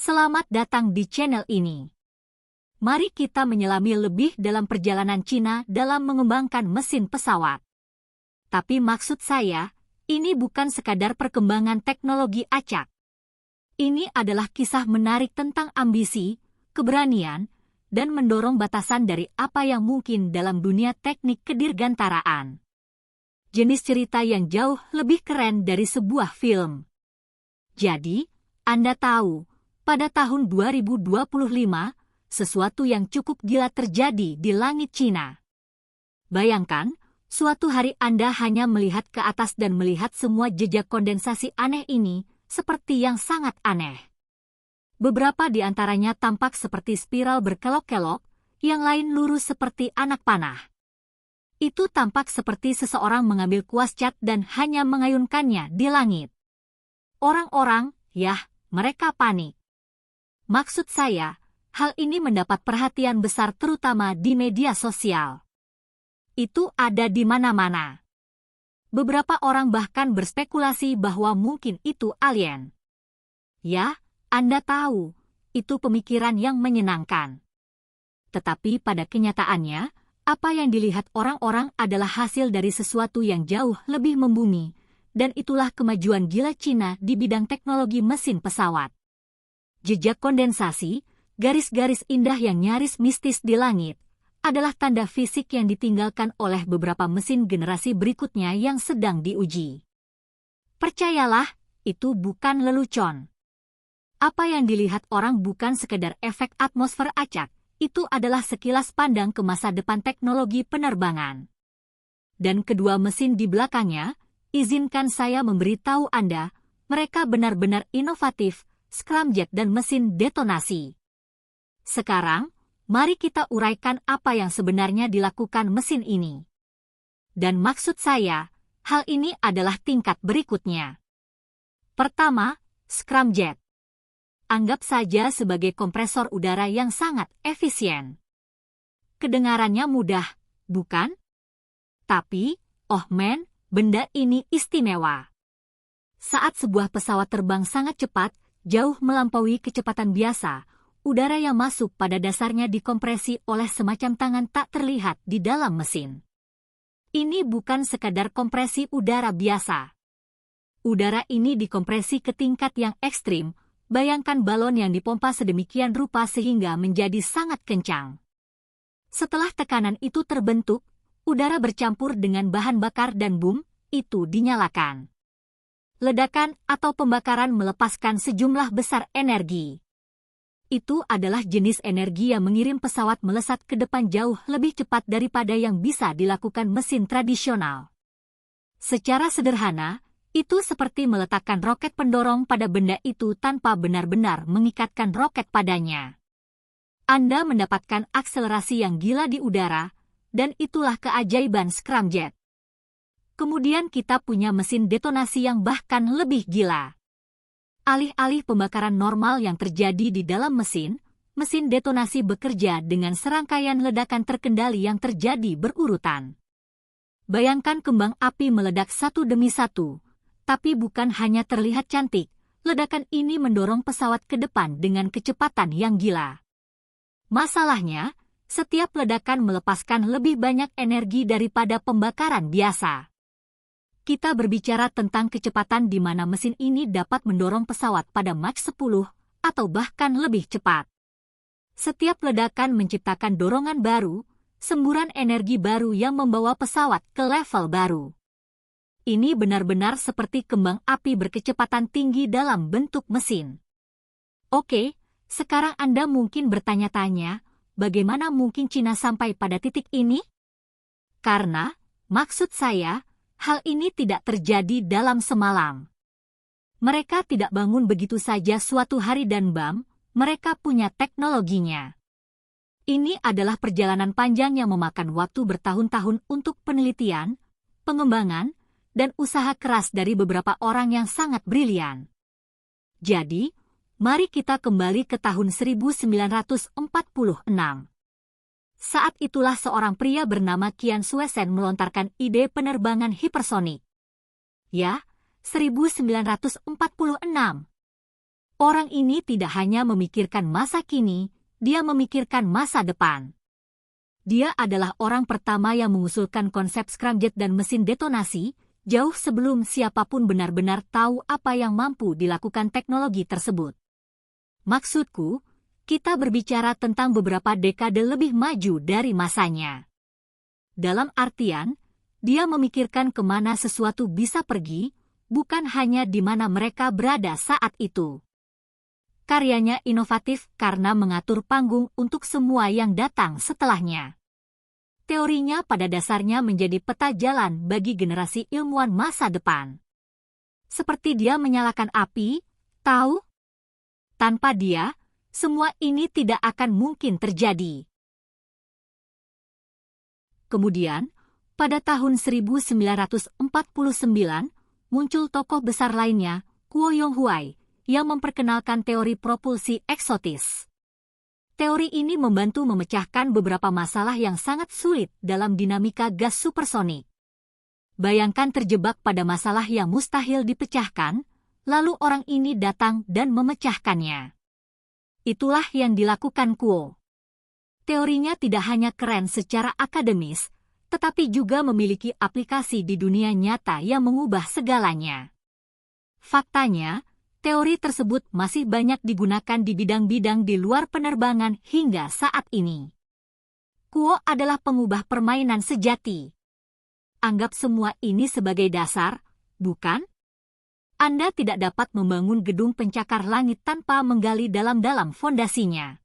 Selamat datang di channel ini. Mari kita menyelami lebih dalam perjalanan Cina dalam mengembangkan mesin pesawat. Tapi maksud saya, ini bukan sekadar perkembangan teknologi acak. Ini adalah kisah menarik tentang ambisi, keberanian, dan mendorong batasan dari apa yang mungkin dalam dunia teknik kedirgantaraan. Jenis cerita yang jauh lebih keren dari sebuah film. Jadi, Anda tahu, pada tahun 2025, sesuatu yang cukup gila terjadi di langit Cina. Bayangkan, suatu hari Anda hanya melihat ke atas dan melihat semua jejak kondensasi aneh ini, seperti yang sangat aneh. Beberapa di antaranya tampak seperti spiral berkelok-kelok, yang lain lurus seperti anak panah. Itu tampak seperti seseorang mengambil kuas cat dan hanya mengayunkannya di langit. Orang-orang, mereka panik. Maksud saya, hal ini mendapat perhatian besar terutama di media sosial. Itu ada di mana-mana. Beberapa orang bahkan berspekulasi bahwa mungkin itu alien. Ya, Anda tahu, itu pemikiran yang menyenangkan. Tetapi pada kenyataannya, apa yang dilihat orang-orang adalah hasil dari sesuatu yang jauh lebih membumi, dan itulah kemajuan gila Cina di bidang teknologi mesin pesawat. Jejak kondensasi, garis-garis indah yang nyaris mistis di langit, adalah tanda fisik yang ditinggalkan oleh beberapa mesin generasi berikutnya yang sedang diuji. Percayalah, itu bukan lelucon. Apa yang dilihat orang bukan sekedar efek atmosfer acak, itu adalah sekilas pandang ke masa depan teknologi penerbangan. Dan kedua mesin di belakangnya, izinkan saya memberitahu Anda, mereka benar-benar inovatif, scramjet dan mesin detonasi. Sekarang, mari kita uraikan apa yang sebenarnya dilakukan mesin ini. Dan maksud saya, hal ini adalah tingkat berikutnya. Pertama, scramjet. Anggap saja sebagai kompresor udara yang sangat efisien. Kedengarannya mudah, bukan? Tapi, benda ini istimewa. Saat sebuah pesawat terbang sangat cepat, jauh melampaui kecepatan biasa, udara yang masuk pada dasarnya dikompresi oleh semacam tangan tak terlihat di dalam mesin. Ini bukan sekadar kompresi udara biasa. Udara ini dikompresi ke tingkat yang ekstrim, bayangkan balon yang dipompa sedemikian rupa sehingga menjadi sangat kencang. Setelah tekanan itu terbentuk, udara bercampur dengan bahan bakar dan itu dinyalakan. Ledakan atau pembakaran melepaskan sejumlah besar energi. Itu adalah jenis energi yang mengirim pesawat melesat ke depan jauh lebih cepat daripada yang bisa dilakukan mesin tradisional. Secara sederhana, itu seperti meletakkan roket pendorong pada benda itu tanpa benar-benar mengikatkan roket padanya. Anda mendapatkan akselerasi yang gila di udara, dan itulah keajaiban scramjet. Kemudian kita punya mesin detonasi yang bahkan lebih gila. Alih-alih pembakaran normal yang terjadi di dalam mesin detonasi bekerja dengan serangkaian ledakan terkendali yang terjadi berurutan. Bayangkan kembang api meledak satu demi satu, tapi bukan hanya terlihat cantik, ledakan ini mendorong pesawat ke depan dengan kecepatan yang gila. Masalahnya, setiap ledakan melepaskan lebih banyak energi daripada pembakaran biasa. Kita berbicara tentang kecepatan di mana mesin ini dapat mendorong pesawat pada Mach 10 atau bahkan lebih cepat. Setiap ledakan menciptakan dorongan baru, semburan energi baru yang membawa pesawat ke level baru. Ini benar-benar seperti kembang api berkecepatan tinggi dalam bentuk mesin. Oke, sekarang Anda mungkin bertanya-tanya, bagaimana mungkin Cina sampai pada titik ini? Karena, maksud saya, hal ini tidak terjadi dalam semalam. Mereka tidak bangun begitu saja suatu hari dan mereka punya teknologinya. Ini adalah perjalanan panjang yang memakan waktu bertahun-tahun untuk penelitian, pengembangan, dan usaha keras dari beberapa orang yang sangat brilian. Jadi, mari kita kembali ke tahun 1946. Saat itulah seorang pria bernama Qian Xuesen melontarkan ide penerbangan hipersonik. 1946. Orang ini tidak hanya memikirkan masa kini, dia memikirkan masa depan. Dia adalah orang pertama yang mengusulkan konsep scramjet dan mesin detonasi, jauh sebelum siapapun benar-benar tahu apa yang mampu dilakukan teknologi tersebut. Maksudku, kita berbicara tentang beberapa dekade lebih maju dari masanya. Dalam artian, dia memikirkan kemana sesuatu bisa pergi, bukan hanya di mana mereka berada saat itu. Karyanya inovatif karena mengatur panggung untuk semua yang datang setelahnya. Teorinya pada dasarnya menjadi peta jalan bagi generasi ilmuwan masa depan. Seperti dia menyalakan api, tahu? Tanpa dia, semua ini tidak akan mungkin terjadi. Kemudian, pada tahun 1949, muncul tokoh besar lainnya, Kuo Yong-huai, yang memperkenalkan teori propulsi eksotis. Teori ini membantu memecahkan beberapa masalah yang sangat sulit dalam dinamika gas supersonik. Bayangkan terjebak pada masalah yang mustahil dipecahkan, lalu orang ini datang dan memecahkannya. Itulah yang dilakukan Kuo. Teorinya tidak hanya keren secara akademis, tetapi juga memiliki aplikasi di dunia nyata yang mengubah segalanya. Faktanya, teori tersebut masih banyak digunakan di bidang-bidang di luar penerbangan hingga saat ini. Kuo adalah pengubah permainan sejati. Anggap semua ini sebagai dasar, bukan? Anda tidak dapat membangun gedung pencakar langit tanpa menggali dalam-dalam fondasinya.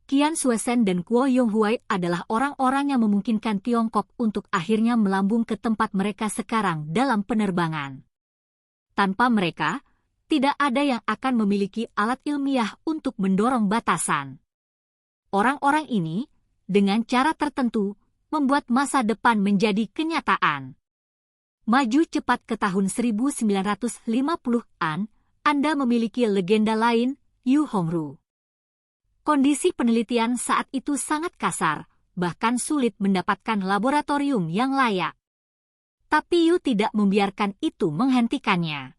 Qian Xuesen dan Kuo Yong-huai adalah orang-orang yang memungkinkan Tiongkok untuk akhirnya melambung ke tempat mereka sekarang dalam penerbangan. Tanpa mereka, tidak ada yang akan memiliki alat ilmiah untuk mendorong batasan. Orang-orang ini, dengan cara tertentu, membuat masa depan menjadi kenyataan. Maju cepat ke tahun 1950-an, Anda memiliki legenda lain, Yu Hongru. Kondisi penelitian saat itu sangat kasar, bahkan sulit mendapatkan laboratorium yang layak. Tapi Yu tidak membiarkan itu menghentikannya.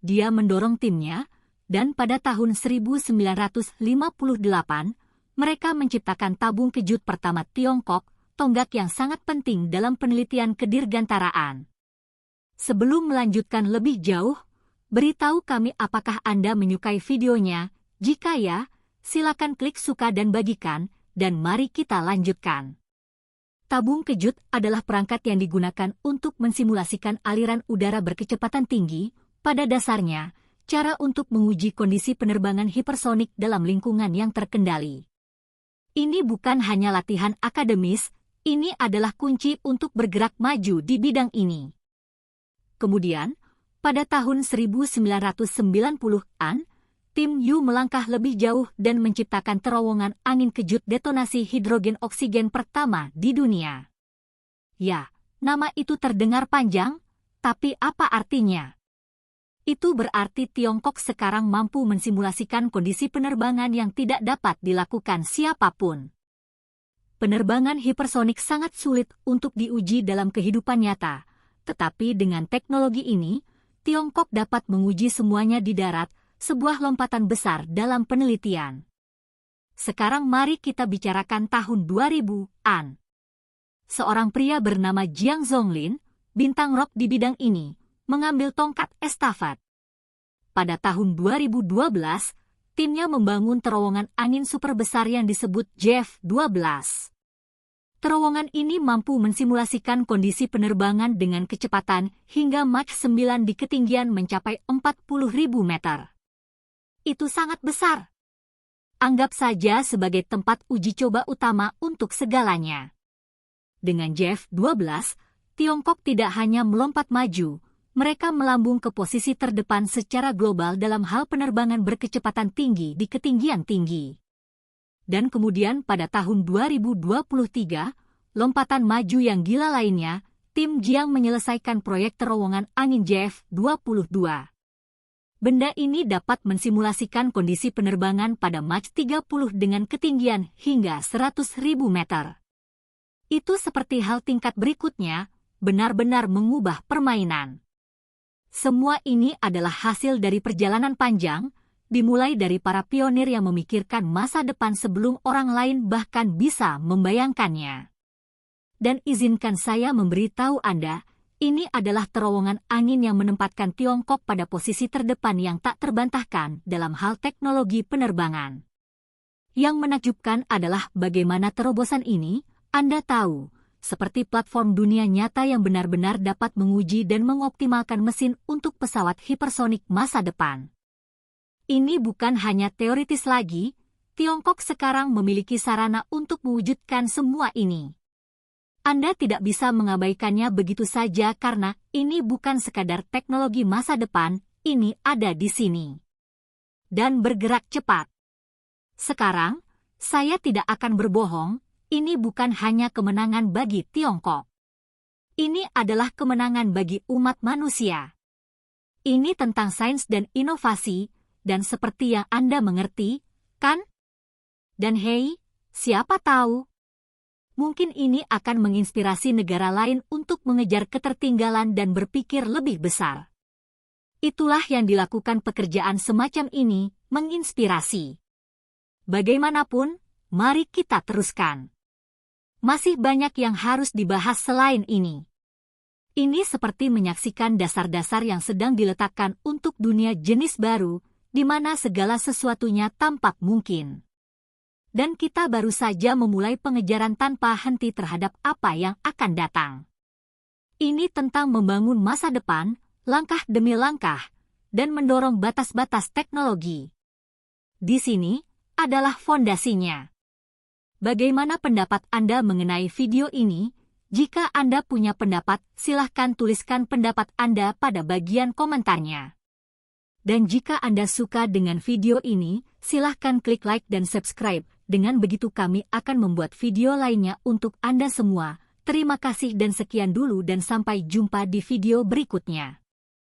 Dia mendorong timnya, dan pada tahun 1958, mereka menciptakan tabung kejut pertama Tiongkok, tonggak yang sangat penting dalam penelitian kedirgantaraan. Sebelum melanjutkan lebih jauh, beritahu kami apakah Anda menyukai videonya. Jika ya, silakan klik suka dan bagikan, dan mari kita lanjutkan. Tabung kejut adalah perangkat yang digunakan untuk mensimulasikan aliran udara berkecepatan tinggi. Pada dasarnya, cara untuk menguji kondisi penerbangan hipersonik dalam lingkungan yang terkendali. Ini bukan hanya latihan akademis, ini adalah kunci untuk bergerak maju di bidang ini. Kemudian, pada tahun 1990-an, tim Yu melangkah lebih jauh dan menciptakan terowongan angin kejut detonasi hidrogen oksigen pertama di dunia. Ya, nama itu terdengar panjang, tapi apa artinya? Itu berarti Tiongkok sekarang mampu mensimulasikan kondisi penerbangan yang tidak dapat dilakukan siapapun. Penerbangan hipersonik sangat sulit untuk diuji dalam kehidupan nyata, tetapi dengan teknologi ini, Tiongkok dapat menguji semuanya di darat, sebuah lompatan besar dalam penelitian. Sekarang mari kita bicarakan tahun 2000-an. Seorang pria bernama Jiang Zonglin, bintang rock di bidang ini, mengambil tongkat estafet. Pada tahun 2012, timnya membangun terowongan angin super besar yang disebut JF-12. Terowongan ini mampu mensimulasikan kondisi penerbangan dengan kecepatan hingga Mach 9 di ketinggian mencapai 40.000 meter. Itu sangat besar. Anggap saja sebagai tempat uji coba utama untuk segalanya. Dengan JF-12, Tiongkok tidak hanya melompat maju, mereka melambung ke posisi terdepan secara global dalam hal penerbangan berkecepatan tinggi di ketinggian tinggi. Dan kemudian pada tahun 2023, lompatan maju yang gila lainnya, tim Jiang menyelesaikan proyek terowongan angin JF-22. Benda ini dapat mensimulasikan kondisi penerbangan pada Mach 30 dengan ketinggian hingga 100.000 meter. Itu seperti hal tingkat berikutnya, benar-benar mengubah permainan. Semua ini adalah hasil dari perjalanan panjang, dimulai dari para pionir yang memikirkan masa depan sebelum orang lain bahkan bisa membayangkannya. Dan izinkan saya memberitahu Anda, ini adalah terowongan angin yang menempatkan Tiongkok pada posisi terdepan yang tak terbantahkan dalam hal teknologi penerbangan. Yang menakjubkan adalah bagaimana terobosan ini, Anda tahu, seperti platform dunia nyata yang benar-benar dapat menguji dan mengoptimalkan mesin untuk pesawat hipersonik masa depan. Ini bukan hanya teoritis lagi, Tiongkok sekarang memiliki sarana untuk mewujudkan semua ini. Anda tidak bisa mengabaikannya begitu saja karena ini bukan sekadar teknologi masa depan, ini ada di sini. Dan bergerak cepat. Sekarang, saya tidak akan berbohong, ini bukan hanya kemenangan bagi Tiongkok. Ini adalah kemenangan bagi umat manusia. Ini tentang sains dan inovasi, dan seperti yang Anda mengerti, kan? Dan hei, siapa tahu? Mungkin ini akan menginspirasi negara lain untuk mengejar ketertinggalan dan berpikir lebih besar. Itulah yang dilakukan pekerjaan semacam ini, menginspirasi. Bagaimanapun, mari kita teruskan. Masih banyak yang harus dibahas selain ini. Ini seperti menyaksikan dasar-dasar yang sedang diletakkan untuk dunia jenis baru, di mana segala sesuatunya tampak mungkin. Dan kita baru saja memulai pengejaran tanpa henti terhadap apa yang akan datang. Ini tentang membangun masa depan, langkah demi langkah, dan mendorong batas-batas teknologi. Di sini adalah fondasinya. Bagaimana pendapat Anda mengenai video ini? Jika Anda punya pendapat, silahkan tuliskan pendapat Anda pada bagian komentarnya. Dan jika Anda suka dengan video ini, silahkan klik like dan subscribe. Dengan begitu kami akan membuat video lainnya untuk Anda semua. Terima kasih dan sekian dulu dan sampai jumpa di video berikutnya.